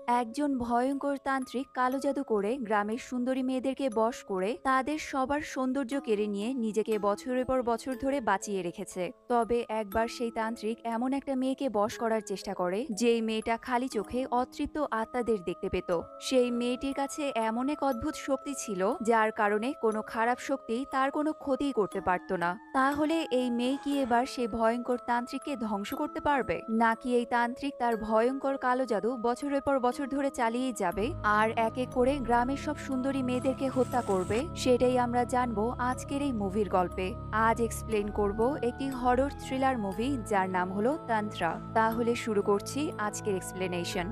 একজন ভয়ঙ্কর তান্ত্রিক কালো জাদু করে গ্রামের সুন্দরী মেয়েদেরকে বশ করে তাদের সবার সৌন্দর্য কেড়ে নিয়ে নিজেকে বছরের পর বছর ধরে বাঁচিয়ে রেখেছে। তবে একবার সেই তান্ত্রিক এমন একটা মেয়েকে বশ করার চেষ্টা করে যেই মেয়েটা খালি চোখে অতৃপ্ত আত্মাদের দেখতে পেত। সেই মেয়েটির কাছে এমন এক অদ্ভুত শক্তি ছিল যার কারণে কোনো খারাপ শক্তি তার কোনো ক্ষতি করতে পারত না। তাহলে এই মেয়ে কি এবার সেই ভয়ঙ্কর তান্ত্রিককে ধ্বংস করতে পারবে, নাকি এই তান্ত্রিক তার ভয়ঙ্কর কালো জাদু বছরের পর বছর ধরে চালিয়ে যাবে আর এক এক করে গ্রামের সব সুন্দরী মেয়েদেরকে হত্যা করবে? সেটাই আমরা জানবো আজকের এই মুভির গল্পে। আজ এক্সপ্লেন করব একটি হরর থ্রিলার মুভি যার নাম হলো তন্ত্রা। তাহলে শুরু করছি আজকের এক্সপ্লেনেশন।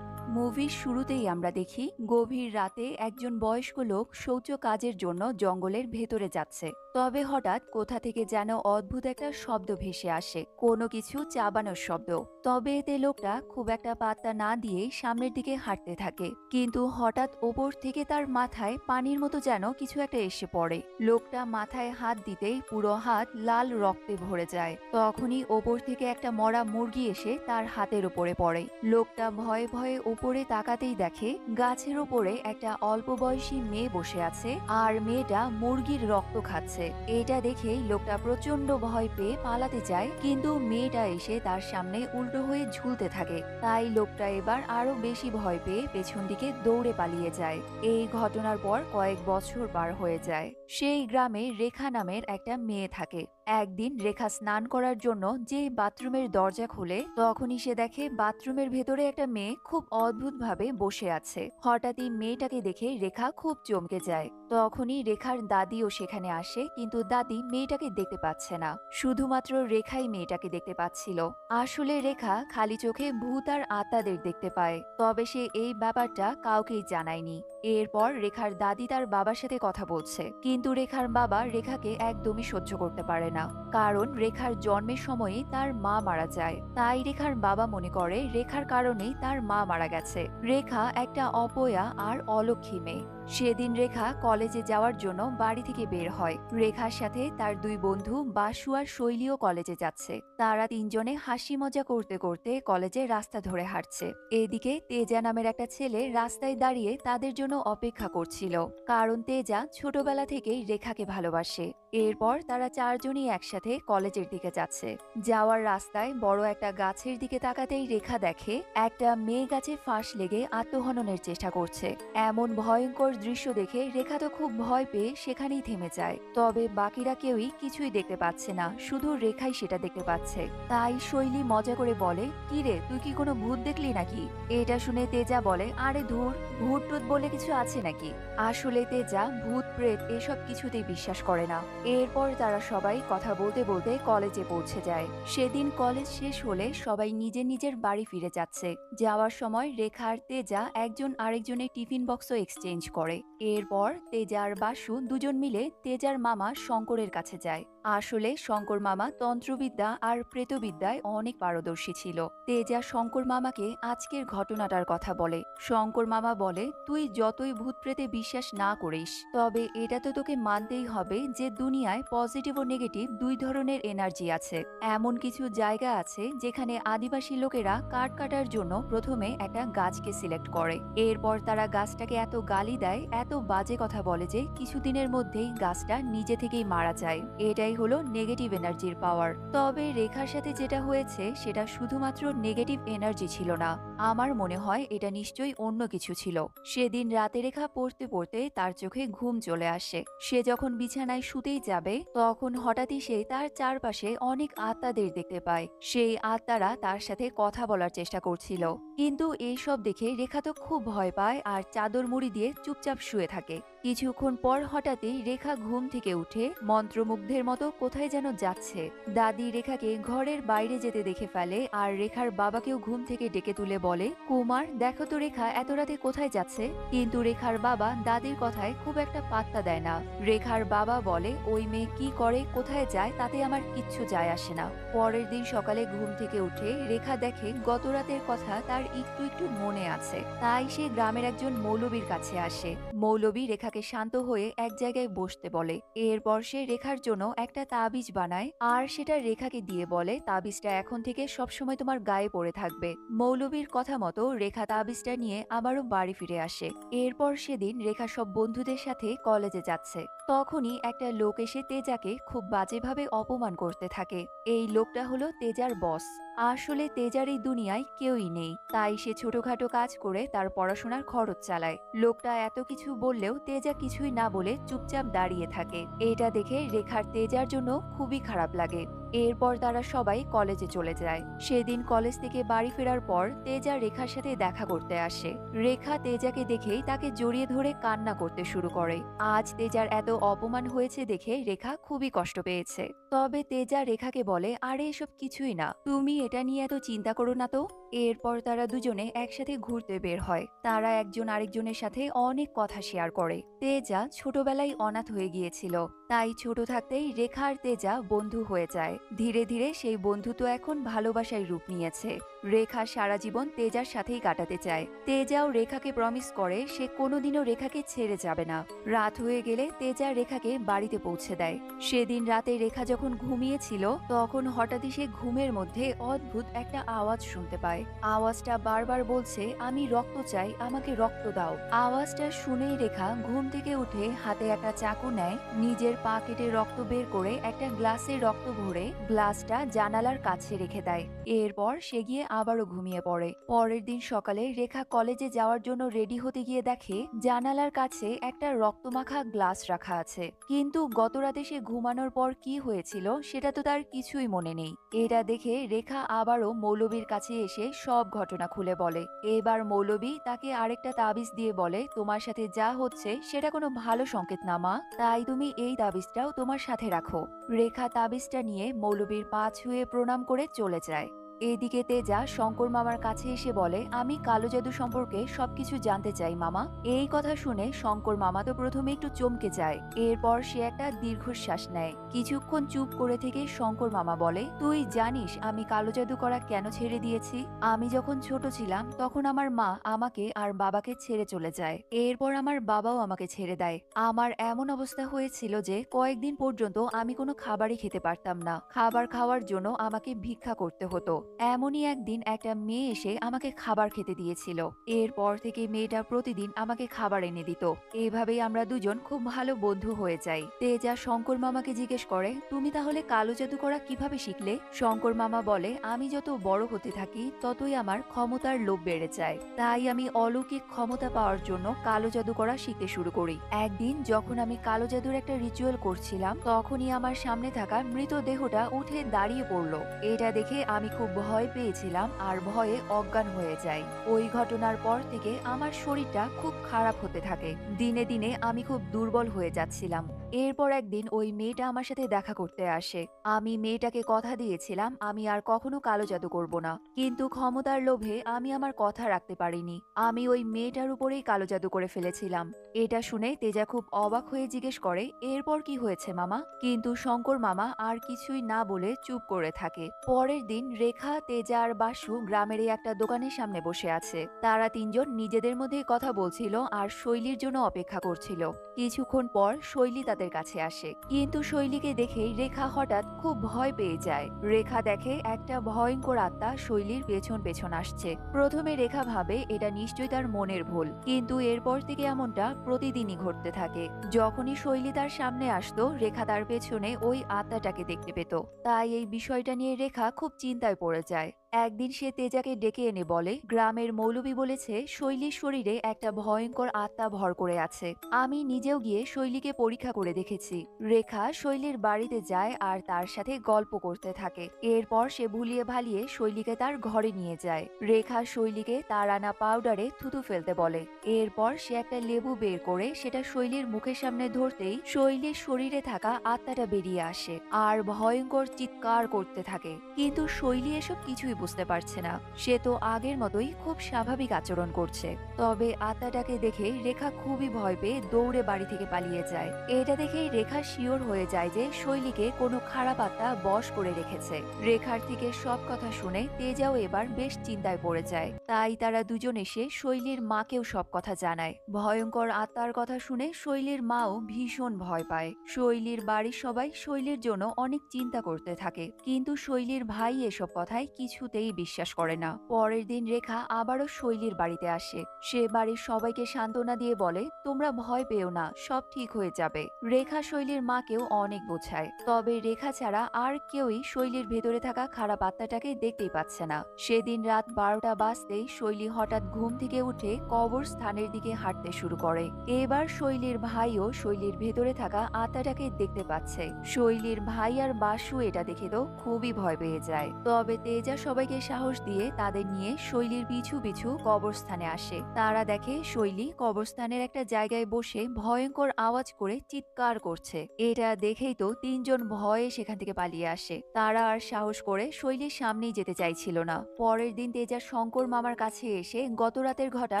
মুভির শুরুতেই আমরা দেখি গভীর রাতে একজন বয়স্ক লোক শৌচ কাজের জন্য জঙ্গলের ভেতরে যাচ্ছে। তবে হঠাৎ কোথা থেকে যেন অদ্ভুত একটা শব্দ ভেসে আসে, কোনো কিছু চাবানোর শব্দ। তবে এতে লোকটা খুব একটা পাত্তা না দিয়ে সামনের দিকে হাঁটতে থাকে, কিন্তু হঠাৎ ওপর থেকে তার মাথায় পানির মতো যেন কিছু একটা এসে পড়ে। লোকটা মাথায় হাত দিতেই পুরো হাত লাল রক্তে ভরে যায়। তখনই ওপর থেকে একটা মরা মুরগি এসে তার হাতের উপরে পড়ে। লোকটা ভয়ে ভয়ে উপরে তাকাতেই দেখে গাছের উপরে একটা অল্প বয়সী মেয়ে বসে আছে আর মেয়েটা মুরগির রক্ত খাচ্ছে। এটা দেখেই লোকটা প্রচন্ড ভয় পেয়ে পালাতে চায়, কিন্তু মেয়েটা এসে তার সামনে উল্টো হয়ে ঝুলতে থাকে। তাই লোকটা এবার আরো বেশি ভয় পেয়ে পেছন দিকে দৌড়ে পালিয়ে যায়। এই ঘটনার পর কয়েক বছর পার হয়ে যায়। সেই গ্রামে রেখা নামের একটা মেয়ে থাকে। একদিন রেখা স্নান করার জন্য যে বাথরুমের দরজা খুলে, তখনই সে দেখে বাথরুমের ভেতরে একটা মেয়ে খুব অদ্ভুতভাবে বসে আছে। হঠাৎই মেয়েটাকে দেখে রেখা খুব চমকে যায়। তখনই রেখার দাদিও সেখানে আসে, কিন্তু দাদি মেয়েটাকে দেখতে পাচ্ছে না, শুধুমাত্র রেখাই মেয়েটাকে দেখতে পাচ্ছিল। আসলে রেখা খালি চোখে ভূত আর আত্মাদের দেখতে পায়, তবে সে এই ব্যাপারটা কাউকেই জানায়নি। এরপর রেখার দাদি তার বাবার সাথে কথা বলছে, কিন্তু রেখার বাবা রেখাকে একদমই সহ্য করতে পারে না, কারণ রেখার জন্মের সময়ই তার মা মারা যায়। তাই রেখার বাবা মনে করে রেখার কারণেই তার মা মারা গেছে। রেখা একটা অপয়া আর অলক্ষী মেয়ে। সেদিন রেখা কলেজে যাওয়ার জন্য বাড়ি থেকে বের হয়। রেখার সাথে তার দুই বন্ধু বাসু আর শৈলীও কলেজে যাচ্ছে। তারা তিনজনে হাসি মজা করতে করতে কলেজের রাস্তা ধরে হাঁটছে। এদিকে তেজা নামের একটা ছেলে রাস্তায় দাঁড়িয়ে তাদের জন্য অপেক্ষা করছিল, কারণ তেজা ছোটবেলা থেকেই রেখাকে ভালোবাসে। এরপর তারা চারজনই একসাথে কলেজের দিকে যাচ্ছে। যাওয়ার রাস্তায় বড় একটা গাছের দিকে তাকাতেই রেখা দেখে একটা মেয়ে গাছে ফাঁস লেগে আত্মহননের চেষ্টা করছে। এমন ভয়ঙ্কর দৃশ্য দেখে রেখা তো খুব ভয় পেয়ে সেখানেই থেমে যায়। তবে বাকিরা কেউই কিছুই দেখতে পাচ্ছে না, শুধু রেখাই সেটা দেখতে পাচ্ছে। তাই শৈলী মজা করে বলে, কি রে, তুই কি কোনো ভূত দেখলি নাকি? এটা শুনে তেজা বলে, আরে ধুর, ভূত টুত বলে কিছু আছে নাকি? আসলে তেজা ভূত প্রেত এসব কিছুতেই বিশ্বাস করে না। এরপর তারা সবাই কথা বলতে বলতে কলেজে পৌঁছে যায়। সেদিন কলেজ শেষ হলে সবাই নিজের নিজের বাড়ি ফিরে যাচ্ছে। যাওয়ার সময় রেখা আর তেজা একজন আরেকজনের টিফিন বক্সও এক্সচেঞ্জ করে। এরপর তেজা আর বাসু দুজন মিলে তেজার মামা শঙ্করের কাছে যায়। আসলে শঙ্কর মামা তন্ত্রবিদ্যা আর প্রেতবিদ্যায় অনেক পারদর্শী ছিল। তেজা শঙ্কর মামাকে আজকের ঘটনাটার কথা বলে। শঙ্কর মামা বলে, তুই যতই ভূত প্রেতে বিশ্বাস না করিস, তবে এটা তো তোকে মানতেই হবে যে দুনিয়ায় পজিটিভ ও নেগেটিভ দুই ধরনের এনার্জি আছে। এমন কিছু জায়গা আছে যেখানে আদিবাসী লোকেরা কাঠ কাটার জন্য প্রথমে একটা গাছকে সিলেক্ট করে। এরপর তারা গাছটাকে এত গালি দেয়, এত বাজে কথা বলে যে কিছুদিনের মধ্যেই গাছটা নিজে থেকেই মারা যায়। এটাই হলো নেগেটিভ এনার্জির পাওয়ার। তবে রেখার সাথে যেটা হয়েছে সেটা শুধুমাত্র নেগেটিভ এনার্জি ছিল না, আমার মনে হয় এটা নিশ্চয়ই অন্য কিছু ছিল। সেদিন রাতে রেখা পড়তে পড়তে তার চোখে ঘুম চলে আসে। সে যখন বিছানায় শুতেই যাবে, তখন হঠাৎই সে তার চারপাশে অনেক আত্মাদের দেখতে পায়। সেই আত্মারা তার সাথে কথা বলার চেষ্টা করছিল, কিন্তু এইসব দেখে রেখা তো খুব ভয় পায় আর চাদর মুড়ি দিয়ে চুপচাপ শুয়ে থাকে। কিছুক্ষণ পর হঠাৎই রেখা ঘুম থেকে উঠে মন্ত্রমুগ্ধের মতো কোথায় যেন যাচ্ছে। দাদি রেখাকে ঘরের বাইরে যেতে দেখে ফেলে আর রেখার বাবাকেও ঘুম থেকে ডেকে তুলে বলে, কুমার, দেখো তো রেখা এত রাতে কোথায় যাচ্ছে? কিন্তু রেখার বাবা দাদির কথায় খুব একটা পাত্তা দেয় না। রেখার বাবা বলে, ওই মেয়ে কি করে কোথায় যায় তাতে আমার কিচ্ছু যায় আসে না। পরের দিন সকালে ঘুম থেকে উঠে রেখা দেখে গত রাতের কথা তার একটু একটু মনে আছে। তাই সে গ্রামের একজন মৌলবীর কাছে আসে। মৌলবী রেখাকে রেখাকে শান্ত হয়ে এক জায়গায় বসতে বলে। এরপর সে রেখার জন্য একটা তাবিজ বানায় আর সেটা রেখাকে দিয়ে বলে তাবিজটা এখন থেকে সবসময় তোমার গায়ে পড়ে থাকবে। মৌলবীর কথা মতো রেখা তাবিজটা নিয়ে আবারও বাড়ি ফিরে আসে। এরপর সেদিন রেখা সব বন্ধুদের সাথে কলেজে যাচ্ছে। তখনই একটা লোক এসে তেজাকে খুব বাজেভাবে অপমান করতে থাকে। এই লোকটা হলো তেজার বস। আসলে তেজার এই দুনিয়ায় কেউই নেই, তাই সে ছোটখাটো কাজ করে তার পড়াশোনার খরচ চালায়। লোকটা এত কিছু বললেও তেজা কিছুই না বলে চুপচাপ দাঁড়িয়ে থাকে। এটা দেখে রেখার তেজার জন্য খুবই খারাপ লাগে। এরপর তারা সবাই কলেজে চলে যায়। সেদিন কলেজ থেকে বাড়ি ফেরার পর তেজা রেখার সাথে দেখা করতে আসে। রেখা তেজাকে দেখেই তাকে জড়িয়ে ধরে কান্না করতে শুরু করে। আজ তেজার এত অপমান হয়েছে দেখে রেখা খুবই কষ্ট পেয়েছে। তবে তেজা রেখাকে বলে, আরে এসব কিছুই না, তুমি এটা নিয়ে এত চিন্তা করো না তো। এরপর তারা দুজনে একসাথে ঘুরতে বের হয়। তারা একজন আরেকজনের সাথে অনেক কথা শেয়ার করে। তেজা ছোটবেলায় অনাথ হয়ে গিয়েছিল, তাই ছোট থাকতেই রেখা আর তেজা বন্ধু হয়ে যায়। ধীরে ধীরে সেই বন্ধুত্ব এখন ভালোবাসায় রূপ নিয়েছে। রেখা সারা জীবন তেজার সাথেই কাটাতে চায়। তেজাও রেখাকে প্রমিস করে সে কোনোদিনও রেখাকে ছেড়ে যাবে না। রাত হয়ে গেলে তেজা রেখাকে বাড়িতে পৌঁছে দেয়। সেদিন রাতে রেখা যখন ঘুমিয়েছিল তখন হঠাৎই সে ঘুমের মধ্যে অদ্ভুত একটা আওয়াজ শুনতে পায়। আওয়াজটা বারবার বলছে, আমি রক্ত চাই, আমাকে রক্ত দাও। আওয়াজটা শুনেই রেখা ঘুম থেকে উঠে হাতে একটা চাকু নেয়, নিজের পা কেটে রক্ত বের করে একটা গ্লাসে রক্ত ভরে গ্লাসটা জানালার কাছে রেখে দেয়। এরপর সে গিয়ে আবারও ঘুমিয়ে পড়ে। পরের দিন সকালে রেখা কলেজে যাওয়ার জন্য রেডি হতে গিয়ে দেখে জানালার কাছে একটা রক্তমাখা গ্লাস রাখা আছে। কিন্তু গত রাতে সে ঘুমানোর পর কি হয়েছিল সেটা তো তার কিছুই মনে নেই। এটা দেখে রেখা আবারও মৌলবীর কাছে এসে সব ঘটনা খুলে বলে। এবার মৌলবী তাকে আরেকটা তাবিজ দিয়ে বলে, তোমার সাথে যা হচ্ছে সেটা কোনো ভালো সংকেত না মা, তাই তুমি এই তাবিজটাও তোমার সাথে রাখো। রেখা তাবিজটা নিয়ে মৌলবীর পা ছুঁয়ে প্রণাম করে চলে যায়। এদিকে তেজা শঙ্কর মামার কাছে এসে বলে, আমি কালো জাদু সম্পর্কে সবকিছু জানতে চাই মামা। এই কথা শুনে শঙ্কর মামা তো প্রথমে একটু চমকে যায়। এরপর সে একটা দীর্ঘশ্বাস নেয়। কিছুক্ষণ চুপ করে থেকে শঙ্কর মামা বলে, তুই জানিস আমি কালো জাদু করা কেন ছেড়ে দিয়েছি? আমি যখন ছোট ছিলাম তখন আমার মা আমাকে আর বাবাকে ছেড়ে চলে যায়। এরপর আমার বাবাও আমাকে ছেড়ে দেয়। আমার এমন অবস্থা হয়েছিল যে কয়েকদিন পর্যন্ত আমি কোনো খাবারই খেতে পারতাম না। খাবার খাওয়ার জন্য আমাকে ভিক্ষা করতে হতো। এমনই একদিন একটা মেয়ে এসে আমাকে খাবার খেতে দিয়েছিল। এরপর থেকে মেয়েটা প্রতিদিন আমাকে খাবার এনে দিত। এইভাবেই আমরা দুজন খুব ভালো বন্ধু হয়ে যাই। তেজা শঙ্কর মামাকে জিজ্ঞেস করে, তুমি তাহলে কালো জাদু করা কিভাবে শিখলে? শঙ্কর মামা বলে, আমি যত বড় হতে থাকি ততই আমার ক্ষমতার লোভ বেড়ে যায়, তাই আমি অলৌকিক ক্ষমতা পাওয়ার জন্য কালো জাদু করা শিখতে শুরু করি। একদিন যখন আমি কালো জাদুর একটা রিচুয়াল করছিলাম তখনই আমার সামনে থাকা মৃতদেহটা উঠে দাঁড়িয়ে পড়লো। এটা দেখে আমি খুব ভয় পেয়েছিলাম আর ভয়ে অজ্ঞান হয়ে যাই। ওই ঘটনার পর থেকে আমার শরীরটা খুব খারাপ হতে থাকে। দিনে দিনে আমি খুব দুর্বল হয়ে যাচ্ছিলাম। এরপর একদিন ওই মেয়েটা আমার সাথে দেখা করতে আসে। আমি মেয়েটাকে কথা দিয়েছিলাম আমি আর কখনো কালো জাদু করব না, কিন্তু ক্ষমতার লোভে আমি আমার কথা রাখতে পারিনি। আমি ওই মেয়েটার উপরেই কালো জাদু করে ফেলেছিলাম। এটা শুনে তেজা খুব অবাক হয়ে জিজ্ঞেস করে, এরপর কি হয়েছে মামা? কিন্তু শঙ্কর মামা আর কিছুই না বলে চুপ করে থাকে। পরের দিন রেখা, তেজা আর বাসু গ্রামের একটা দোকানের সামনে বসে আছে। তারা তিনজন নিজেদের মধ্যে কথা বলছিল আর শৈলীর জন্য অপেক্ষা করছিল। কিছুক্ষণ পর শৈলী তাদের কাছে আসে, কিন্তু শৈলীকে দেখেই রেখা হঠাৎ খুব ভয় পেয়ে যায়। রেখা দেখে একটা ভয়ঙ্কর আত্মা শৈলীর পেছন পেছন আসছে। প্রথমে রেখা ভাবে এটা নিশ্চয়ই তার মনের ভুল, কিন্তু এরপর থেকে এমনটা প্রতিদিনই ঘটতে থাকে। যখনই শৈলী তার সামনে আসতো রেখা তার পেছনে ওই আত্মাটাকে দেখতে পেত। তাই এই বিষয়টা নিয়ে রেখা খুব চিন্তায় পড়ে যায়। একদিন সে তেজাকে ডেকে এনে বলে, গ্রামের মৌলবী বলেছে শৈলীর শরীরে একটা ভয়ঙ্কর আত্মা ভর করে আছে। আমি নিজেও গিয়ে শৈলীকে পরীক্ষা করে দেখেছি। রেখা শৈলীর বাড়িতে যায় আর তার সাথে গল্প করতে থাকে। এরপর সে ভুলিয়ে ভালিয়ে শৈলীকে তার ঘরে নিয়ে যায়। রেখা শৈলীকে তার আনা পাউডারে থুতু ফেলতে বলে। এরপর সে একটা লেবু বের করে সেটা শৈলীর মুখের সামনে ধরতেই শৈলীর শরীরে থাকা আত্মাটা বেরিয়ে আসে আর ভয়ঙ্কর চিৎকার করতে থাকে। কিন্তু শৈলী এসব কিছুই বুঝতে পারছে না। সে তো আগের মতোই খুব স্বাভাবিক আচরণ করছে। তবে আত্মাটাকে দেখে রেখা খুবই ভয় পেয়ে দৌড়ে বাড়ি থেকে পালিয়ে যায়। এটা দেখেই রেখা শিওর হয়ে যায় যে শৈলীকে কোনো খারাপ আত্মা বশ করে রেখেছে। রেখার থেকে সব কথা শুনে তেজাও এবার বেশ চিন্তায় পড়ে যায়। তাই তারা দুজন এসে শৈলীর মাকেও সব কথা জানায়। ভয়ঙ্কর আত্মার কথা শুনে শৈলীর মাও ভীষণ ভয় পায়। শৈলীর বাড়ির সবাই শৈলীর জন্য অনেক চিন্তা করতে থাকে, কিন্তু শৈলীর ভাই এসব কথায় কিছুতেই বিশ্বাস করে না। পরের দিন রেখা আবারও শৈলীর বাড়িতে আসে। সে বাড়ির সবাইকে সান্ত্বনা দিয়ে বলে, তোমরা ভয় পেও না, সব ঠিক হয়ে যাবে। রেখা শৈলীর মাকেও অনেক বোঝায়, তবে রেখা ছাড়া আর কেউই শৈলীর ভেতরে থাকা খারাপ আত্মাটাকে দেখতেই পাচ্ছে না। সেদিন রাত 12টা বাজতেই শৈলী হঠাৎ ঘুম থেকে উঠে কবরস্থানের দিকে হাঁটতে শুরু করে। এবার শৈলীর ভাইও শৈলীর ভেতরে থাকা আত্মাটাকে দেখতে পাচ্ছে। শৈলীর ভাই আর বাসু এটা দেখে তো খুবই ভয় পেয়ে যায়। তবে তেজা সবাইকে সাহস দিয়ে তাদের নিয়ে শৈলীর পিছু পিছু কবরস্থানে আসে। তারা দেখে শৈলী কবরস্থানের একটা জায়গায় বসে ভয়ঙ্কর আওয়াজ করে চিৎকার করছে। এটা দেখেই তো তিনজন ভয়ে সেখান থেকে পালিয়ে আসে। তারা আর সাহস করে শৈলীর সামনেই যেতে চাইছিল না। পরের দিন তেজা শঙ্কর মামার কাছে এসে গত রাতের ঘটা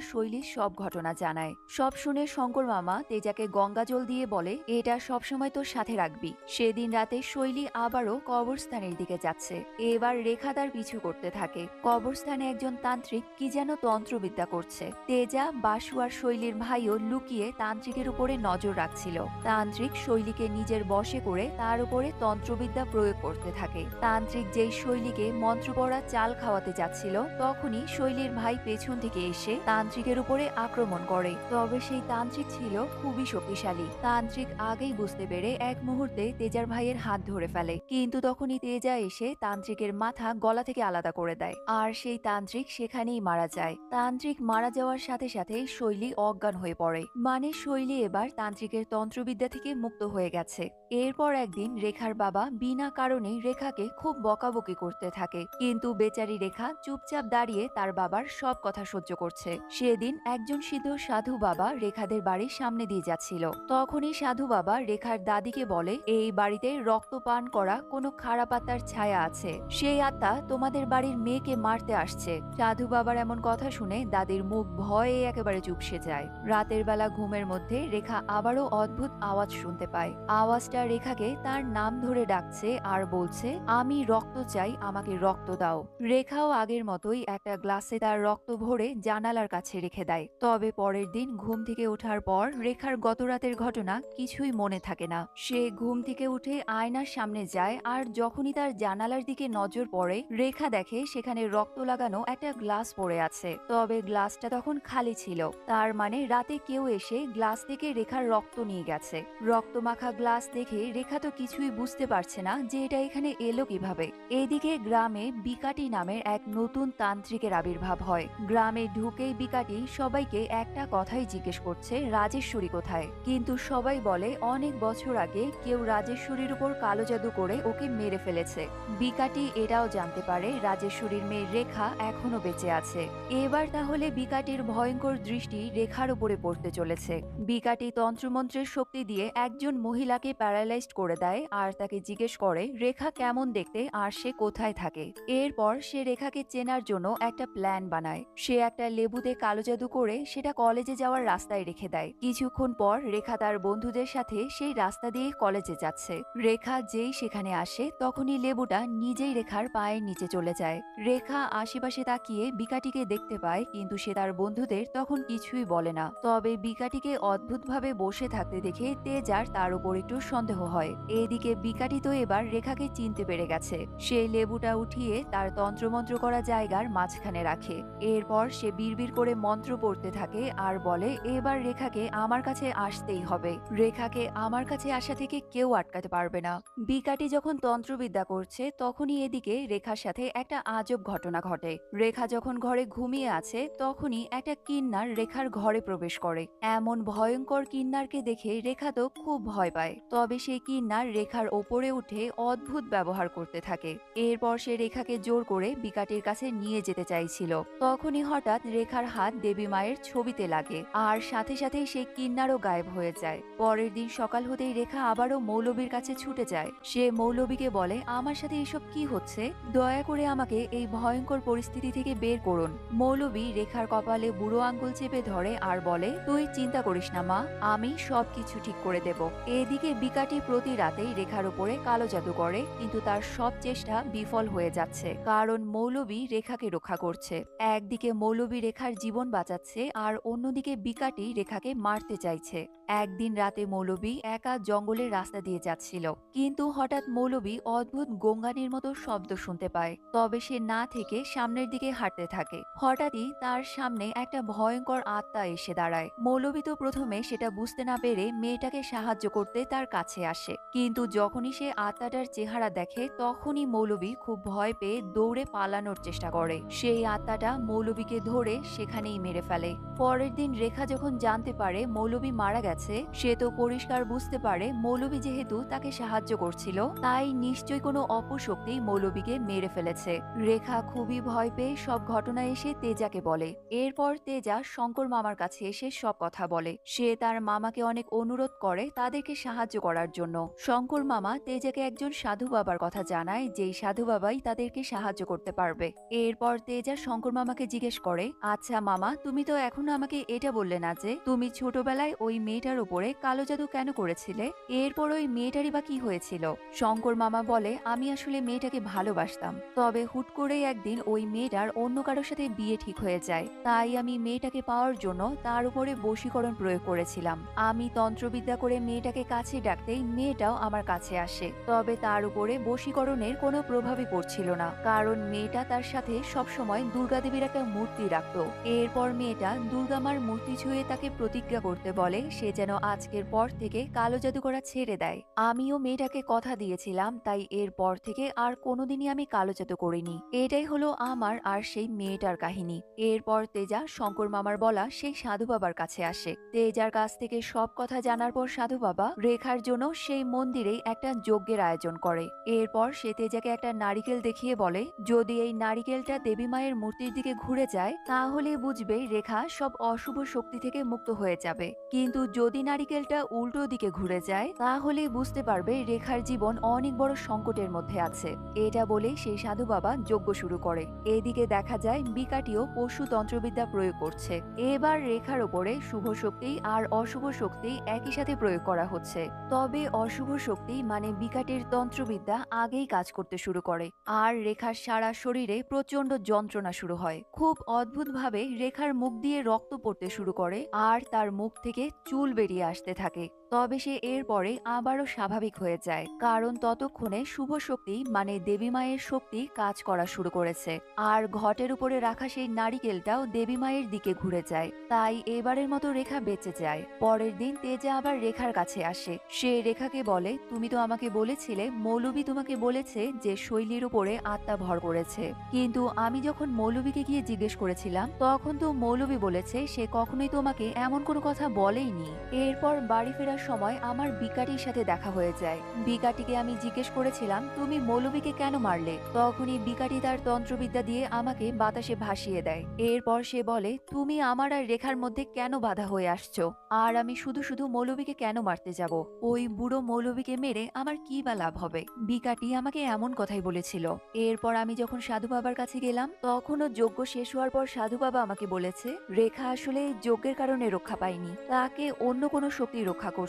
শৈলীর সব ঘটনা জানায়। সব শুনে শঙ্কর মামা তেজাকে গঙ্গা জল দিয়ে বলে, এটা সবসময় তোর সাথে রাখবি। সেদিন রাতে শৈলী আবারও কবরস্থানের দিকে যাচ্ছে। এবার রেখা তার পিছু করতে থাকে। কবরস্থানে একজন তান্ত্রিক কি যেন তন্ত্রবিদ্যা করছে। তেজা, বাসু আর শৈলীর ভাইও লুকিয়ে তান্ত্রিকের উপরে নজর রাখছিল। তান্ত্রিক শৈলীকে নিজের বশে করে তার উপরে তন্ত্রবিদ্যা প্রয়োগ করতে থাকে। তান্ত্রিক যেই শৈলীকে মন্ত্র পড়া চাল খাওয়াতে যাচ্ছিল, তখনই শৈলীর ভাই পেছন থেকে এসে তান্ত্রিকের উপরে আক্রমণ করে। তবে সেই তান্ত্রিক ছিল খুবই শক্তিশালী। তান্ত্রিক আগেই বুঝতে পেরে এক মুহূর্তে তেজার ভাইয়ের হাত ধরে ফেলে, কিন্তু তখনই তেজা এসে তান্ত্রিকের মাথা গলা থেকে আলাদা করে দেয়, আর সেই তান্ত্রিক সেখানেই মারা যায়। তান্ত্রিক মারা যাওয়ার সাথে সাথে শৈলী অজ্ঞান হয়ে পড়ে। মানে শৈলী এবার তান্ত্রিকের তন্ত্রবিদ্যা থেকে মুক্ত হয়ে গেছে। এরপর একদিন রেখার বাবা বিনা কারণে রেখাকে খুব বকাবকি করতে থাকে, কিন্তু বেচারি রেখা চুপচাপ দাঁড়িয়ে তার বাবার সব কথা সহ্য করছে। সেদিন একজন সিদ্ধ সাধু বাবা রেখাদের বাড়ির সামনে দিয়ে যাচ্ছিল। তখনই সাধু বাবা রেখার দাদিকে বলে, এই বাড়িতে রক্ত পান করা কোনো খারাপ আত্মার ছায়া আছে। সেই আত্মা তোমাদের বাড়ির মেয়েকে মারতে আসছে। সাধু বাবার এমন কথা শুনে দাদির মুখ ভয়ে একেবারে চুপসে যায়। রাতের বেলা ঘুমের মধ্যে রেখা আবারও অদ্ভুত আওয়াজ শুনতে পায়। আওয়াজটা রেখাকে তার নাম ধরে ডাকছে আর বলছে, আমি রক্ত চাই, আমাকে রক্ত দাও। রেখাও আগের মতোই একটা গ্লাসে তার রক্ত ভরে জানালার কাছে রেখে দেয়। তবে পরের দিন ঘুম থেকে ওঠার পর রেখার গত রাতের ঘটনা কিছুই মনে থাকে না। সে ঘুম থেকে উঠে আয়নার সামনে যায়, আর যখনই তার জানালার দিকে নজর পড়ে রেখা দেখে সেখানে রক্ত লাগানো একটা গ্লাস পড়ে আছে। তবে গ্লাসটা তখন খালি ছিল। তার মানে রাতে কেউ এসে গ্লাস থেকে রেখার রক্ত নিয়ে গেছে। রক্ত মাখা গ্লাস দেখে রেখা তো কিছুই বুঝতে পারছে না যে এটা এখানে এলো কিভাবে। এদিকে গ্রামে বিকাটি নামের এক নতুন তান্ত্রিকের আবির্ভাব হয়। গ্রামে ঢুকেই বিকাটি সবাইকে একটা কথাই জিজ্ঞেস করছে, রাজেশ্বরী কোথায়? কিন্তু সবাই বলে অনেক বছর আগে কেউ রাজেশ্বরীর উপর কালো জাদু করে ওকে মেরে ফেলেছে। বিকাটি এটাও জানতে পারে রাজেশ্বরীর মেয়ে রেখা এখনো বেঁচে আছে। এবার তাহলে বিকাটির ভয়ঙ্কর দৃষ্টি রেখার উপরে পড়তে চলেছে। বিকাটি তন্ত্রমন্ত্রের শক্তি দিয়ে একজন মহিলাকে প্যারালাইজড করে দেয় আর তাকে জিজ্ঞেস করে রেখা কেমন দেখতে আর সে কোথায় থাকে। এরপর সে রেখাকে চেনার জন্য একটা প্ল্যান বানায়। সে একটা লেবুতে কালো জাদু করে সেটা কলেজে যাওয়ার রাস্তায় রেখে দেয়। কিছুক্ষণ পর রেখা তার বন্ধুদের সাথে সেই রাস্তা দিয়ে কলেজে যাচ্ছে। রেখা যেই সেখানে আসে তখনই লেবুটা নিজেই রেখার পায়ের নিচে চলে যায়। রেখা আশেপাশে তাকিয়ে বিকাটিকে দেখতে পায়, কিন্তু সে তার বন্ধুদের তখন কিছুই বলে না। তবে বিকাটিকে অদ্ভুতভাবে বসে থাকতে দেখে তেজার তার উপর একটু সন্দেহ হয়। এদিকে বিকাটি তো এবার রেখাকে চিনতে পেরে গেছে। সে লেবুটা উঠিয়ে তার তন্ত্রমন্ত্র করা জায়গার মাঝখানে রাখে। এরপর সে বিড়বিড় করে মন্ত্র পড়তে থাকে আর বলে, এবার রেখাকে আমার কাছে আসতেই হবে। রেখাকে আমার কাছে আসা থেকে কেউ আটকাতে পারবে না। বিকাটি যখন তন্ত্রবিদ্যা করছে তখনই এদিকে রেখার সাথে একটা আজব ঘটনা ঘটে। রেখা যখন ঘরে ঘুমিয়ে আছে তখনই একটা কিন্নার রেখার ঘরে প্রবেশ করে। এমন ভয়ঙ্কর কিন্নারকে দেখে রেখা তো খুব ভয় পায়। তবে তবে সেই কিন্নার রেখার ওপরে উঠে অদ্ভুত ব্যবহার করতে থাকে। এরপর সে রেখাকে জোর করে বিকাটির কাছে নিয়ে যেতে চাইছিল। তখনই হঠাৎ রেখার হাত দেবী মায়ের ছবিতে লাগে, আর সাথে সাথেই সেই কিন্নারও গায়েব হয়ে যায়। পরের দিন সকাল হতেই রেখা আবারও মৌলবীর কাছে ছুটে যায়। সে মৌলবীকে বলে, আমার সাথে এসব কি হচ্ছে, দয়া করে আমাকে এই ভয়ঙ্কর পরিস্থিতি থেকে বের করুন। মৌলবী রেখার কপালে বুড়ো আঙ্গুল চেপে ধরে আর বলে, তুই চিন্তা করিস না মা, আমি সবকিছু ঠিক করে দেব। এদিকে বিকাটি প্রতি রাতেই রেখার উপরে কালো জাদু করে, কিন্তু তার সব চেষ্টা বিফল হয়ে যাচ্ছে, কারণ মৌলবী রেখাকে রক্ষা করছে। একদিকে মৌলবী রেখার জীবন বাঁচাচ্ছে, আর অন্যদিকে বিকাটি রেখাকে মারতে চাইছে। একদিন রাতে মৌলবী একা জঙ্গলের রাস্তা দিয়ে যাচ্ছিল, কিন্তু হঠাৎ মৌলবী অদ্ভুত গঙ্গানির মতো শব্দ শুনতে পায়। তবে সে না থেকে সামনের দিকে হাঁটতে থাকে। হঠাৎই তার সামনে একটা ভয়ঙ্কর আত্মা এসে দাঁড়ায়। মৌলবী তো প্রথমে সেটা বুঝতে না পেরে মেয়েটাকে সাহায্য করতে তার কাছে আসে, কিন্তু যখনই সে আত্মাটার চেহারা দেখে তখনই মৌলবী খুব ভয় পেয়ে দৌড়ে পালানোর চেষ্টা করে। সেই আত্মাটা মৌলবীকে ধরে সেখানেই মেরে ফেলে। পরের দিন রেখা যখন জানতে পারে মৌলবী মারা গেছে, সে তো পরিষ্কার বুঝতে পারে মৌলবী যেহেতু তাকে সাহায্য করছিল, তাই নিশ্চয়ই কোনো অপশক্তি মৌলবীকে মেরে ফেলেছে। রেখা খুবই ভয় পেয়ে সব ঘটনা এসে তেজাকে বলে। এরপর তেজা শঙ্কর মামার কাছে এসে সব কথা বলে। সে তার মামাকে অনেক অনুরোধ করে তাদেরকে সাহায্য করার জন্য। শঙ্কর মামা তেজাকে একজন সাধু বাবার কথা জানায়, যেই সাধু বাবাই তাদেরকে সাহায্য করতে পারবে। এরপর তেজা শঙ্কর মামাকে জিজ্ঞেস করে, আচ্ছা মামা, তুমি তো এখনো আমাকে এটা বললে না যে তুমি ছোটবেলায় ওই মেয়েটার উপরে কালো জাদু কেন করেছিলে, এরপর ওই মেয়েটারই বা কি হয়েছিল? শঙ্কর মামা বলে, আমি আসলে মেয়েটাকে ভালোবাসতাম, তবে হুট করেই একদিন ওই মেয়েটার অন্য কারোর সাথে বিয়ে ঠিক হয়ে যায়। তাই আমি মেয়েটাকে পাওয়ার জন্য তার উপরে বশীকরণ প্রয়োগ করেছিলাম। আমি তন্ত্রবিদ্যা করে মেয়েটাকে কাছে ডাকতেই মেয়েটাও আমার কাছে আসে। তবে তার উপরে বশীকরণের কোনো প্রভাবই পড়ছিল না, কারণ মেয়েটা তার সাথে সবসময় দুর্গা দেবীর একটা মূর্তি রাখত। এরপর মেয়েটা দুর্গা মার মূর্তি ছুঁয়ে তাকে প্রতিজ্ঞা করতে বলে সে যেন আজকের পর থেকে কালো জাদু করা ছেড়ে দেয়। আমিও মেয়েটাকে কথা দিয়েছিলাম, তাই এরপর থেকে আর কোনোদিনই আমি কালো জাদু করিনি। এটাই হলো আমার আর সেই মেয়েটার কাহিনী। এরপর তেজা শঙ্কর মামার বলা সেই সাধু বাবার কাছে আসে। তেজার কাছ থেকে সব কথা জানার পর সাধু বাবা রেখার জন্য সেই মন্দিরেই একটা যজ্ঞের আয়োজন করে। এরপর সে তেজাকে একটা নারিকেল দেখিয়ে বলে, যদি এই নারিকেলটা দেবী মায়ের মূর্তির দিকে ঘুরে যায় তাহলে বুঝবে রেখা সব অশুভ শক্তি থেকে মুক্ত হয়ে যাবে, কিন্তু যদি নারিকেলটা উল্টো দিকে ঘুরে যায় তাহলে বুঝতে পারবে রেখার জীবন অনেক বড় সংকটের মধ্যে আছে। এটা বলে সেই সাধু বাবা যজ্ঞ শুরু করে। এদিকে দেখা যায় বিকাটিও পশু তন্ত্রবিদ্যা প্রয়োগ করছে। এবার রেখার ওপরে শুভ শক্তি আর অশুভ শক্তি একই সাথে প্রয়োগ করা হচ্ছে। তবে অশুভ শক্তি মানে বিকাটির তন্ত্রবিদ্যা আগেই কাজ করতে শুরু করে, আর রেখার সারা শরীরে প্রচন্ড যন্ত্রণা শুরু হয়। খুব অদ্ভুতভাবে রেখার মুখ দিয়ে রক্ত পড়তে শুরু করে, আর তার মুখ থেকে চুল বেরিয়ে আসতে থাকে। তবে সে এরপরে আবারও স্বাভাবিক হয়ে যায়, কারণ ততক্ষণে শুভ শক্তি মানে দেবী মায়ের শক্তি কাজ করা শুরু করেছে। আর ঘটের উপরে রাখা সেই নারিকেলটাও দেবী মায়ের দিকে ঘুরে যায়, তাই এবারের মতো রেখা বেঁচে যায়। পরের দিন তেজা আবার রেখার কাছে আসে। সে রেখাকে বলে, তুমি তো আমাকে বলেছিলে মৌলবী তোমাকে বলেছে যে শৈলীর উপরে আত্মা ভর করেছে, কিন্তু আমি যখন মৌলবীকে গিয়ে জিজ্ঞেস করেছিলাম তখন তো মৌলবী বলেছে সে কখনোই তোমাকে এমন কোনো কথা বলেইনি। এরপর বাড়ি ফেরার সময় আমার বিকাটির সাথে দেখা হয়ে যায়। বিকাটিকে আমি জিজ্ঞেস করেছিলাম তুমি মৌলবীকে কেন মারলে, তখনই বিকাটি তার তন্ত্রবিদ্যা দিয়ে আমাকে বাতাসে ভাসিয়ে দেয়। এরপর সে বলে, তুমি আমার আর রেখার মধ্যে কেন বাধা হয়ে আসছো, আর আমি শুধু শুধু মৌলবীকে কেন মারতে যাব? ওই বুড়ো মৌলবীকে মেরে আমার কি বা লাভ হবে? বিকাটি আমাকে এমন কথাই বলেছিল। এরপর আমি যখন সাধু বাবার কাছে গেলাম তখনও যজ্ঞ শেষ হওয়ার পর সাধু বাবা আমাকে বলেছে রেখা আসলে যজ্ঞের কারণে রক্ষা পায়নি, তাকে অন্য কোনো শক্তি রক্ষা করছে।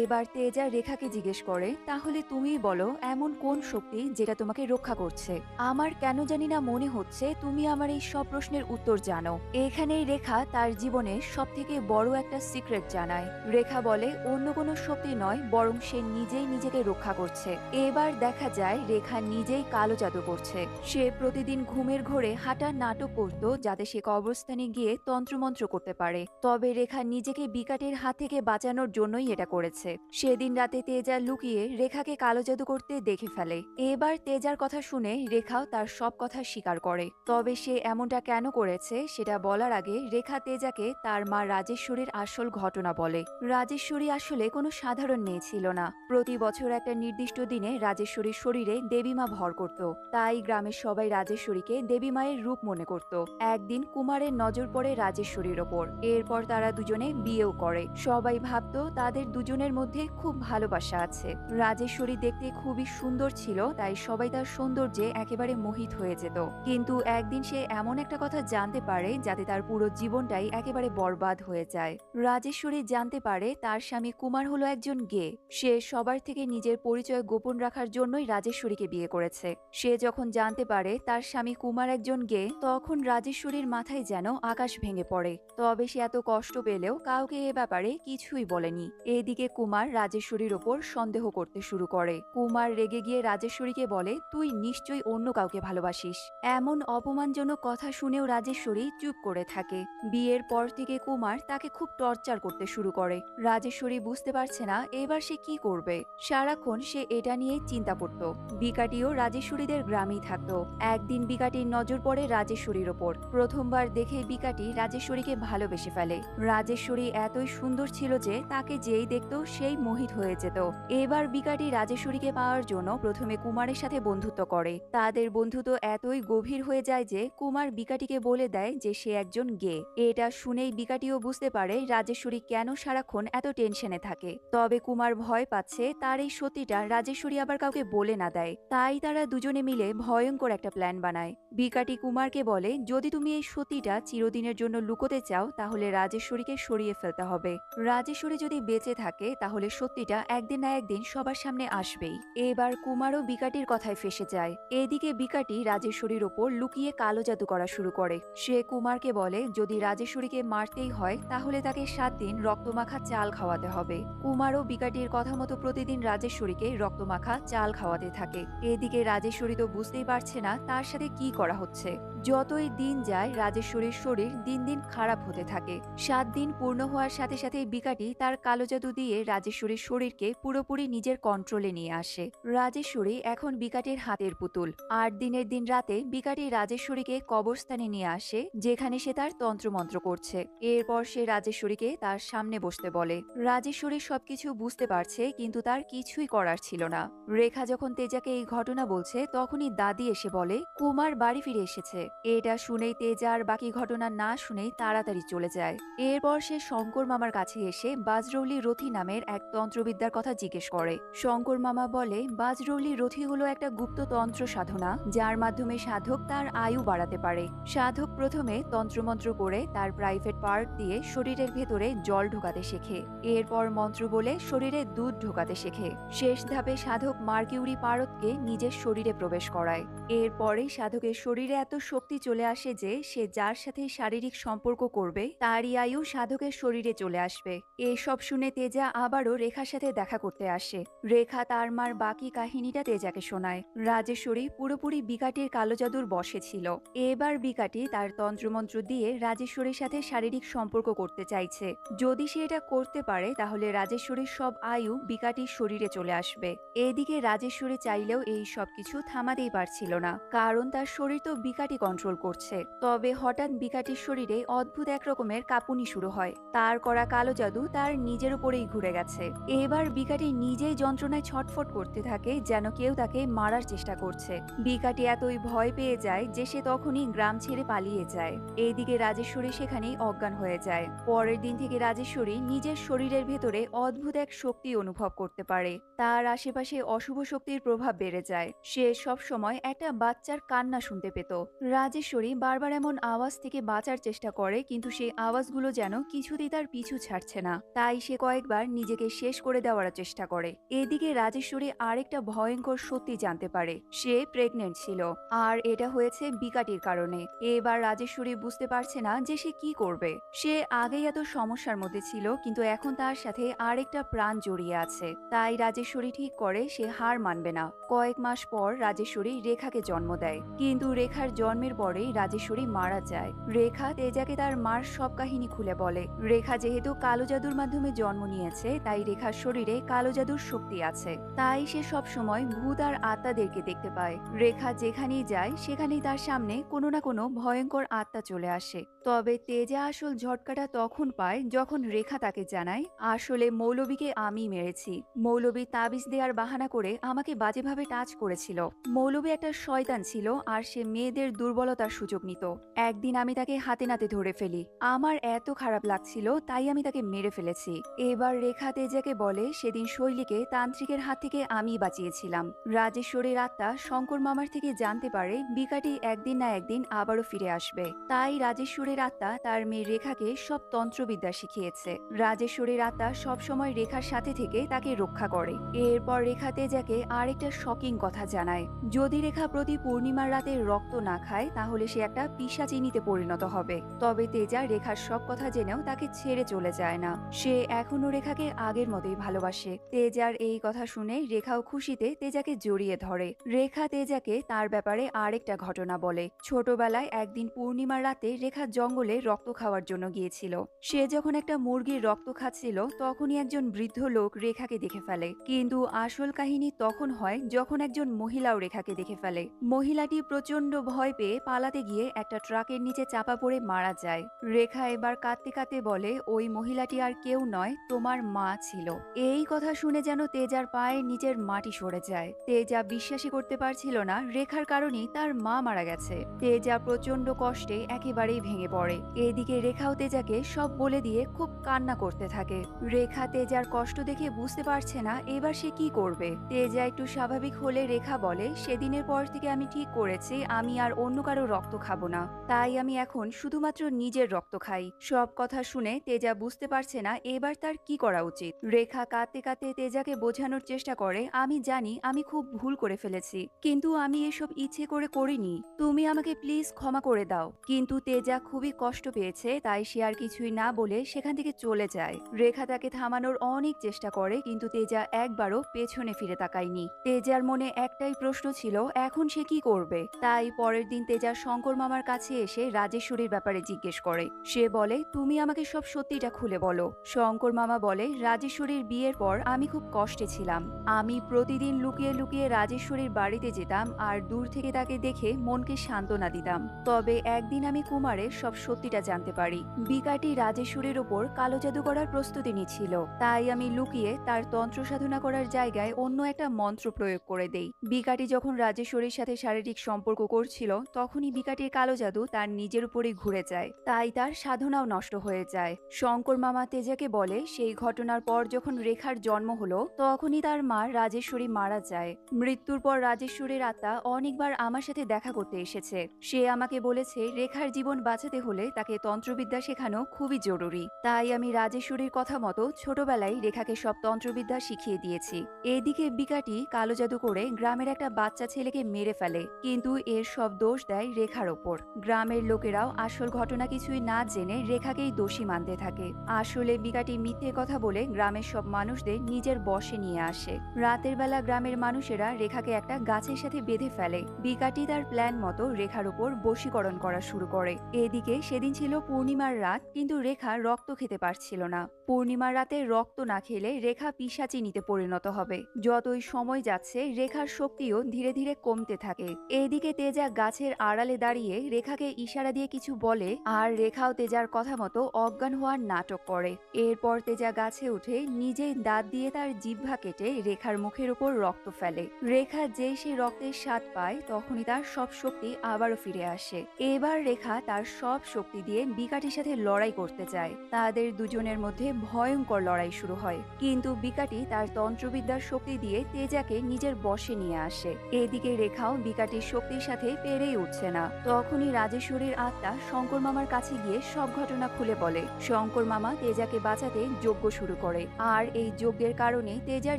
এবার তেজা রেখাকে জিজ্ঞেস করে, তাহলে তুমিই বলো এমন কোন শক্তি যেটা তোমাকে রক্ষা করছে? আমার কেন জানি না মনে হচ্ছে তুমি আমার এই সব প্রশ্নের উত্তর জানো। এখানেই রেখা তার জীবনের সব থেকে বড় একটা সিক্রেট জানায়। রেখা বলে অন্য কোনো শক্তি নয়, বরং সে নিজেই নিজেকে রক্ষা করছে। এবার দেখা যায় রেখা নিজেই কালো জাদু করছে। সে প্রতিদিন ঘুমের ঘোরে হাঁটার নাটক করত যাতে সে কবরস্থানে গিয়ে তন্ত্রমন্ত্র করতে পারে। তবে রেখা নিজেকে বিকাটের হাত থেকে বাঁচানোর জন্যই এটা করেছে। সেদিন রাতে তেজা লুকিয়ে রেখাকে কালো জাদু করতে দেখে ফেলে। এবার তেজার কথা শুনে রেখাও তার সব কথা স্বীকার করে। তবে সে এমনটা কেন করেছে সেটা বলার আগে রেখা তেজাকে তার মা রাজেশ্বরীর আসল ঘটনা বলে। রাজেশ্বরী আসলে কোনো সাধারণ মেয়ে ছিল না। প্রতি বছর একটা নির্দিষ্ট দিনে রাজেশ্বরীর শরীরে দেবীমা ভর করত, তাই গ্রামের সবাই রাজেশ্বরীকে দেবী মায়ের রূপ মনে করত। একদিন কুমারের নজর পড়ে রাজেশ্বরীর ওপর। এরপর তারা দুজনে বিয়েও করে। সবাই ভাবতো তাদের দুজনের মধ্যে খুব ভালোবাসা আছে। রাজেশ্বরী দেখতে খুবই সুন্দর ছিল, তাই সবাই তার সৌন্দর্যে একেবারে মোহিত হয়ে যেত। কিন্তু একদিন সে এমন একটা কথা জানতে পারে যাতে তার পুরো জীবনটাই একেবারে বরবাদ হয়ে যায়। রাজেশ্বরী জানতে পারে তার স্বামী কুমার হলো একজন গে। সে সবার থেকে নিজের পরিচয় গোপন রাখার জন্যই রাজেশ্বরীকে বিয়ে করেছে। সে যখন জানতে পারে তার স্বামী কুমার একজন গে, তখন রাজেশ্বরীর মাথায় যেন আকাশ ভেঙে পড়ে। তবে সে এত কষ্ট পেলেও কাউকে এ ব্যাপারে কিছুই বলেনি। এদিকে কুমার রাজেশ্বরীর ওপর সন্দেহ করতে শুরু করে। কুমার রেগে গিয়ে রাজেশ্বরীকে বলে, তুই নিশ্চয়ই অন্য কাউকে ভালোবাসিস। এমন অপমানজনক কথা শুনেও রাজেশ্বরী চুপ করে থাকে। বিয়ের পর থেকে কুমার তাকে খুব টর্চার করতে শুরু করে। রাজেশ্বরী বুঝতে পারছে না এবার সে কি করবে। সারাক্ষণ সে এটা নিয়ে চিন্তা করত। বিকাটিও রাজেশ্বরীদের গ্রামেই থাকতো। একদিন বিকাটির নজর পড়ে রাজেশ্বরীর ওপর। প্রথমবার দেখে বিকাটি রাজেশ্বরীকে ভালোবেসে ফেলে। রাজেশ্বরী এতই সুন্দর ছিল যে তাকে যেই দেখতো সেই মোহিত হয়ে যেত। এবার বিকাটি রাজেশ্বরীকে পাওয়ার জন্য প্রথমে কুমারের সাথে বন্ধুত্ব করে। তাদের বন্ধুত্ব এতই গভীর হয়ে যায় যে কুমার বিকাটিকে বলে দেয় যে সে একজন গে। এটা শুনেই বিকাটিও বুঝতে পারে রাজেশ্বরী কেন সারাক্ষণ এত টেনশনে থাকে। তবে কুমার ভয় পাচ্ছে তার এই সত্যিটা রাজেশ্বরী আবার কাউকে বলে না দেয়। তাই তারা দুজনে মিলে ভয়ঙ্কর একটা প্ল্যান বানায়। বিকাটি কুমারকে বলে, যদি তুমি এই সত্যিটা চিরদিনের জন্য লুকোতে চাও তাহলে রাজেশ্বরীকে সরিয়ে ফেলতে হবে। রাজেশ্বরী যদি বেঁচে থাকে তাহলে সত্যিটা একদিন না একদিন সবার সামনে আসবেই। এবার কুমারও বিকাটির কথায় ফেঁসে যায়। এদিকে বিকাটি রাজেশ্বরীর ওপর লুকিয়ে কালো জাদু করা শুরু করে। সে কুমারকে বলে যদি রাজেশ্বরীকে মারতেই হয় তাহলে তাকে 7 দিন রক্তমাখা চাল খাওয়াতে হবে। কুমারও বিকাটির কথা মতো প্রতিদিন রাজেশ্বরীকে রক্তমাখা চাল খাওয়াতে থাকে। এদিকে রাজেশ্বরী তো বুঝতেই পারছে না তার সাথে কি করা হচ্ছে। যতই দিন যায় রাজেশ্বরীর শরীর দিন দিন খারাপ হতে থাকে। 7 দিন পূর্ণ হওয়ার সাথে সাথে বিকাটি তার কালো জাদু দিয়ে রাজেশ্বরীর শরীরকে পুরোপুরি নিজের কন্ট্রোলে নিয়ে আসে। রাজেশ্বরী এখন বিকাটির হাতের পুতুল। 8 দিনের দিন রাতে বিকাটি রাজেশ্বরীকে কবরস্থানে নিয়ে আসে, যেখানে সে তার তন্ত্রমন্ত্র করছে। এরপর সে রাজেশ্বরীকে তার সামনে বসতে বলে। রাজেশ্বরী সবকিছু বুঝতে পারছে কিন্তু তার কিছুই করার ছিল না। রেখা যখন তেজাকে এই ঘটনা বলছে তখনই দাদি এসে বলে কুমার বাড়ি ফিরে এসেছে। এটা শুনেই তেজা আর বাকি ঘটনা না শুনেই তাড়াতাড়ি চলে যায়। এরপর সে শঙ্কর মামার কাছে এসে বাজরৌলি রথি নামের এক তন্ত্রবিদ্যার কথা জিজ্ঞেস করে। শঙ্কর মামা বলে বাজরৌলি রথি হলো একটা গুপ্ত তন্ত্র সাধনা, যার মাধ্যমে সাধক তার আয়ু বাড়াতে পারে। সাধক প্রথমে তন্ত্রমন্ত্র করে তার প্রাইভেট পার্ট দিয়ে শরীরের ভেতরে জল ঢোকাতে শেখে। এরপর মন্ত্র বলে শরীরে দুধ ঢোকাতে শেখে। শেষ ধাপে সাধক মার্কিউরি পারদকে নিজের শরীরে প্রবেশ করায়। এরপরেই সাধকের শরীরে এত শক্তি চলে আসে যে সে যার সাথে শারীরিক সম্পর্ক করবে তারই আয়ু সাধকের শরীরে চলে আসবে। এসব শুনে তেজা আবারও রেখার সাথে দেখা করতে আসে। রেখা তার মার বাকি কাহিনীটা তেজাকে শোনায়। রাজেশ্বরী পুরোপুরি বিকাটির কালো জাদুর বশে ছিল। এবার বিকাটি তার তন্ত্রমন্ত্র দিয়ে রাজেশ্বরীর সাথে শারীরিক সম্পর্ক করতে চাইছে। যদি সে এটা করতে পারে তাহলে রাজেশ্বরীর সব আয়ু বিকাটির শরীরে চলে আসবে। এদিকে রাজেশ্বরী চাইলেও এই সবকিছু থামাতেই পারছিল না, কারণ তার শরীর তো বিকাটি কন্ট্রোল করছে। তবে হঠাৎ বিকাটির শরীরে অদ্ভুত এক রকমের কাঁপুনি শুরু হয়। তার করা কালো জাদু তার নিজের উপরেই ঘুরে গেছে। এবার বিকাটি নিজেই যন্ত্রণায় ছটফট করতে থাকে, যেন কেউ তাকে মারার চেষ্টা করছে। বিকাটি এতই ভয় পেয়ে যায় যে সে তখনই গ্রাম ছেড়ে পালিয়ে যায়। এইদিকে রাজেশ্বরী সেখানেই অজ্ঞান হয়ে যায়। পরের দিন থেকে রাজেশ্বরী নিজের শরীরের ভেতরে অদ্ভুত এক শক্তি অনুভব করতে পারে। তার আশেপাশে অশুভ শক্তির প্রভাব বেড়ে যায়। সে সব সময় একটা বাচ্চার কান্না শুনতে পেত। রাজেশ্বরী বারবার এমন আওয়াজ থেকে বাঁচার চেষ্টা করে, কিন্তু সেই আওয়াজগুলো যেন কিছুতেই তার পিছু ছাড়ছে না। তাই সে কয়েকবার নিজেকে শেষ করে দেওয়ার চেষ্টা করে। এদিকে রাজেশ্বরী আরেকটা ভয়ঙ্কর সত্যি জানতে পারে, সে প্রেগনেন্ট ছিল। আর এটা হয়েছে বিকাটির কারণে। এবার রাজেশ্বরী বুঝতে পারছে না যে সে কি করবে। সে আগেই এত সমস্যার মধ্যে ছিল, কিন্তু এখন তার সাথে আরেকটা প্রাণ জড়িয়ে আছে। তাই রাজেশ্বরী ঠিক করে সে হার মানবে না। কয়েক মাস পর রাজেশ্বরী রেখাকে জন্ম দেয়, কিন্তু রেখার জন্মের পরেই রাজেশ্বরী মারা যায়। রেখা তেজাকে তার মার সব কাহিনী খুলে বলে। রেখা যেহেতু কালো জাদুর মাধ্যমে জন্ম নিয়েছে, তাই রেখার শরীরে কালো জাদুর শক্তি আছে। তাই সে সব সময় ভূত আর আত্মাদেরকে দেখতে পায়। রেখা যেখানেই যায় সেখানেই তার সামনে কোনো না কোনো ভয়ঙ্কর আত্মা চলে আসে। তবে তেজা আসল ঝটকাটা তখন পায় যখন রেখা তাকে জানায় আসলে মৌলবীকে আমি মেরেছি। মৌলবী তাবিজ দেওয়ার বাহানা করে আমাকে বাজেভাবে টাচ করেছিল। মৌলবী একটা শয়তান ছিল আর সে মেয়েদের দুর্বলতার সুযোগ নিত। একদিন আমি তাকে হাতে নাতে ধরে ফেলি। আমার এত খারাপ লাগছিল তাই আমি তাকে মেরে ফেলেছি। এবার রেখা তেজাকে বলে সেদিন শৈলীকে তান্ত্রিকের হাত থেকে আমি বাঁচিয়েছিলাম। রাজেশ্বরীর আত্মা শঙ্কর মামার থেকে জানতে পারে বিকাটি একদিন না একদিন আবারও ফিরে আসবে। তাই রাজেশ্বরীর আত্মা তার মেয়ে রেখাকে সব তন্ত্রবিদ্যা শিখিয়েছে। রাজেশ্বরীর আত্মা সবসময় রেখার সাথে থেকে তাকে রক্ষা করে। এরপর রেখা তেজাকে আরেকটা শকিং কথা জানায়, যদি রেখা প্রতি পূর্ণিমার রাতে রক্ত না খায় তাহলে সে একটা পিশাচিনিতে পরিণত হবে। তবে তেজা রেখার সব কথা জেনেও তাকে ছেড়ে চলে যায় না। সে এখনো রেখাকে আগের মতোই ভালোবাসে। তেজার এই কথা শুনে রেখাও খুশিতে তেজাকে জড়িয়ে ধরে। রেখা তেজাকে তার ব্যাপারে আরেকটা ঘটনা বলে। ছোটবেলায় একদিন পূর্ণিমার রাতে রেখা জঙ্গলে রক্ত খাওয়ার জন্য গিয়েছিল। সে যখন একটা মুরগির রক্ত খাচ্ছিল তখনই একজন বৃদ্ধ লোক রেখাকে দেখে ফেলে। কিন্তু আসল কাহিনী তখন হয় যখন একজন মহিলাও রেখাকে দেখে ফেলে। মহিলাটি প্রচন্ড ভয় পেয়ে পালাতে গিয়ে একটা ট্রাকের নিচে চাপা পড়ে মারা যায়। রেখা এবার কাঁদতে কাঁদতে বলে ওই মহিলাটি আর কেউ নয়, তোমার মা ছিল। এই কথা শুনে যেন তেজার পায়ে নিচের মাটি সরে যায়। তেজা বিশ্বাসই করতে পারছিল না রেখার কারণেই তার মা মারা গেছে। তেজা প্রচন্ড কষ্টে একেবারেই ভেঙে পড়ে। এদিকে রেখাও তেজাকে সব বলে দিয়ে খুব কান্না করতে থাকে। রেখা তেজার কষ্ট দেখে বুঝতে পারছে না এবার সে কি করবে। তেজা একটু স্বাভাবিক হলে রেখা বলে সেদিনের পর থেকে আমি ঠিক করেছি আমি আর অন্য কারো রক্ত খাবো না। তাই আমি এখন শুধুমাত্র নিজের রক্ত খাই। সব কথা শুনে তেজা বুঝতে পারছে না এবার তার কি করা উচিত। রেখা কাঁদতে কাঁদতে তেজাকে বোঝানোর চেষ্টা করে আমি জানি আমি খুব ভুল করে ফেলেছি, কিন্তু আমি এসব ইচ্ছে করে করিনি, তুমি আমাকে প্লিজ ক্ষমা করে দাও। কিন্তু তেজা খুবই কষ্ট পেয়েছে তাই সে আর কিছুই না বলে সেখান থেকে চলে যায়। রেখা তাকে থামানোর অনেক চেষ্টা করে কিন্তু তেজা একবারও পেছনে ফিরে তাকায়নি। তেজার মনে একটাই প্রশ্ন ছিল এখন সে কি করবে। তাই পরের দিন তেজা শঙ্কর মামার কাছে এসে রাজেশ্বরীর ব্যাপারে জিজ্ঞেস করে। সে বলে তুমি আমাকে সব সত্যিটা খুলে বলো। শঙ্কর মামা বলে রাজেশ্বরীর বিয়ের পর আমি খুব কষ্টে ছিলাম। আমি প্রতিদিন লুকিয়ে লুকিয়ে রাজেশ্বরীর বাড়িতে যেতাম আর দূর থেকে তাকে দেখে মনকে সান্ত্বনা দিতাম। তবে একদিন আমি কুমারের সব সত্যিটা জানতে পারি। বিকাটি রাজেশ্বরীর ওপর কালো জাদু করার প্রস্তুতি নিচ্ছিল। তাই আমি লুকিয়ে তার তন্ত্র সাধনা করার জায়গায় অন্য একটা মন্ত্র প্রয়োগ করে দেই। বিকাটি যখন রাজেশ্বরীর সাথে শারীরিক সম্পর্ক করছিল তখনই বিকাটির কালো জাদু তার নিজের উপরেই ঘুরে যায়। তাই তার সাধনাও নষ্ট হয়ে যায়। শঙ্কর মামা তেজাকে বলে সেই ঘটনার পর যখন রেখার জন্ম হলো তখনই তার মা রাজেশ্বরী মারা যায়। মৃত্যুর পর রাজেশ্বরীর আত্মা অনেকবার আমার সাথে দেখা করতে এসেছে। সে আমাকে বলেছে রেখার জীবন বাঁচাতে হলে তাকে তন্ত্রবিদ্যা শেখানো খুবই জরুরি। তাই আমি রাজেশ্বরীর কথা মতো ছোটবেলায় রেখাকে সব তন্ত্রবিদ্যা শিখিয়ে দিয়েছি। এদিকে বিকাটি কালো জাদু করে গ্রামের একটা বাচ্চা ছেলেকে মেরে ফেলে, কিন্তু এর সব দোষ দেয় রেখার ওপর। গ্রামের লোকেরাও আসল ঘটনা কিছুই না জেনে রেখাকেই দোষী মানতে থাকে। আসলে বিকাটি মিথ্যে কথা বলে গ্রামের সব মানুষদের নিজের বশে নিয়ে আসে। রাতের বেলা গ্রামের মানুষেরা রেখাকে একটা গাছের সাথে বেঁধে ফেলে। বিকাটি তার প্ল্যান মতো রেখার উপর বশীকরণ করা শুরু করে। এদিকে সেদিন ছিল পূর্ণিমার রাত, কিন্তু রেখা রক্ত খেতে পারছিল না। পূর্ণিমার রাতে রক্ত না খেলে রেখা পিশাচিনিতে পরিণত হবে। যতই সময় যাচ্ছে রেখার শক্তিও ধীরে ধীরে কমতে থাকে। এদিকে তেজা গাছের আড়ালে দাঁড়িয়ে রেখাকে ইশারা দিয়ে কিছু বলে আর রেখাও তেজার কথা মতো অজ্ঞান হওয়ার নাটক করে। এরপর তেজা গাছে উঠে নিজেই দাঁত দিয়ে তার জিহ্বা কেটে রেখার মুখের উপর রক্ত ফেলে। রেখা যেই সে রক্তের স্বাদ পায় তখনই তার সব শক্তি আবারও ফিরে আসে। এবার রেখা তার সব শক্তি দিয়ে বিকাটির সাথে লড়াই করতে যায়। তাদের দুজনের মধ্যে ভয়ঙ্কর লড়াই শুরু হয়, কিন্তু বিকাটি তার তন্ত্রবিদ্যার শক্তি দিয়ে তেজাকে নিজের বশে নিয়ে আসে। এদিকে রেখাও বিকাটির শক্তির সাথে পেরেই উঠছে না। তখনই রাজেশ্বরীর আত্মা শঙ্কর মামার কাছে গিয়ে সব ঘটনা খুলে বলে। শঙ্কর মামা তেজাকে বাঁচাতে যজ্ঞ শুরু করে আর এই যজ্ঞের কারণে তেজার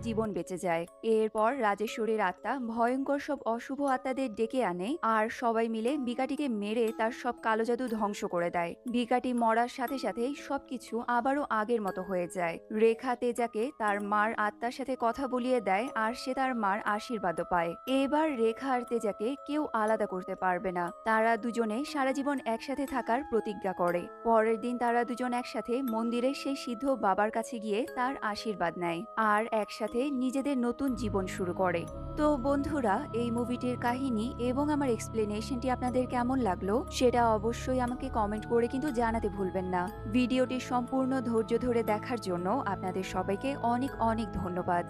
জীবন বেঁচে যায়। এরপর রাজেশ্বরীর আত্মা ভয়ঙ্কর সব অশুভ আত্মাদের ডেকে আনে আর সবাই মিলে বিকাটিকে মেরে তার সব কালো জাদু ধ্বংস করে দেয়। বিকাটি মরার সাথে সাথে সবকিছু আবারও আগের মতো হয়ে যায়। রেখা তেজাকে তার মার আত্মার সাথে কথা বলিয়ে দেয় আর সে তার মার আশীর্বাদও পায়। এবার রেখা আর তেজাকে কেউ আলাদা করতে পারবে না। তারা দুজনে সারা জীবন একসাথে থাকার প্রতিজ্ঞা করে। পরের দিন তারা দুজন একসাথে মন্দিরে সেই সিদ্ধ বাবার কাছে গিয়ে তার আশীর্বাদ নেয় আর একসাথে নিজেদের নতুন জীবন শুরু করে। তো বন্ধুরা, এই মুভিটির কাহিনী এবং আমার এক্সপ্লেনেশনটি আপনাদের কেমন লাগলো সেটা অবশ্যই আমাকে কমেন্ট করে কিন্তু জানাতে ভুলবেন না। ভিডিওটি সম্পূর্ণ ধৈর্য ধরে দেখার জন্য আপনাদের সবাইকে অনেক অনেক ধন্যবাদ।